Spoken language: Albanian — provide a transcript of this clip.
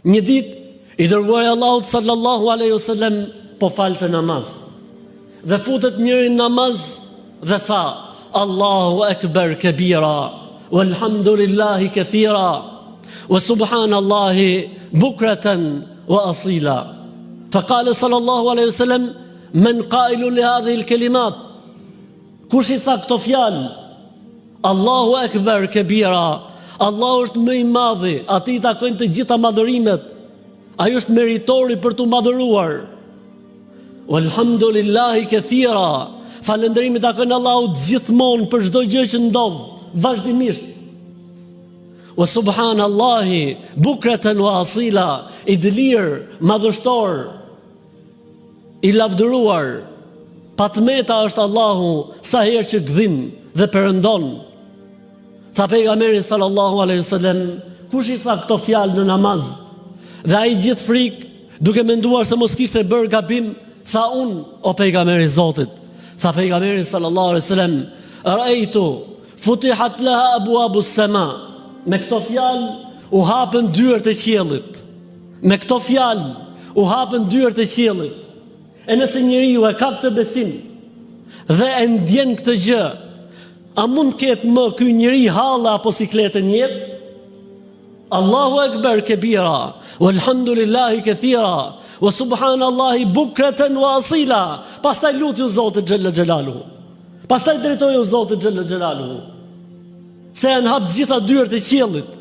Një ditë i dërguari Allahut sallallahu alaihi wasallam po falte namaz. Dhe futet njëri në namaz dhe tha: Allahu akbar kabira, walhamdulillahi kathira, wa subhanallahi bukratan wa asila. فقال صلى الله عليه وسلم: من قائل لهذه الكلمات؟ Kush i tha këto fjalë? Allahu akbar kabira, Allahu është më i madhi, atij takojnë të gjitha madhërimet. Ai është meritori për të madhëruar. Walhamdulillahi kathira, falënderimi takojnë Allahut gjithmonë për çdo gjë që ndodh, vazhdimisht. Wa subhanallahi bukratan wa asila, i dëlir, madhështor, i lavdëruar. Patmeta është Allahu sa herë që gdhin dhe perëndon. Tha pejgamberi sallallahu alaihi wasallam: kush i tha këto fjalë në namaz? Dhe ai gjithë frikë, duke menduar se mos kishte bërë gabim, tha: unë, o pejgamberi i Zotit. Tha pejgamberi sallallahu alaihi wasallam: ra'aytu futihat laha abwabus sama. Me këto fjalë u hapën dyert e qiellit. Me këto fjalë u hapën dyert e qiellit. E nëse njeriu e ka këtë besim dhe e ndjen këtë gjë, a mund të ketë më ky njeri halla apo sikletë në jetë? Allahu akbar kabira, walhamdulillahi kathira, wa subhanallahi bukratan wa asila. Pastaj lutju Zotit xhalla xhelaluhu. Pastaj drejtoju Zotit xhalla xhelaluhu. Se janë hap gjitha dyert e qiellit.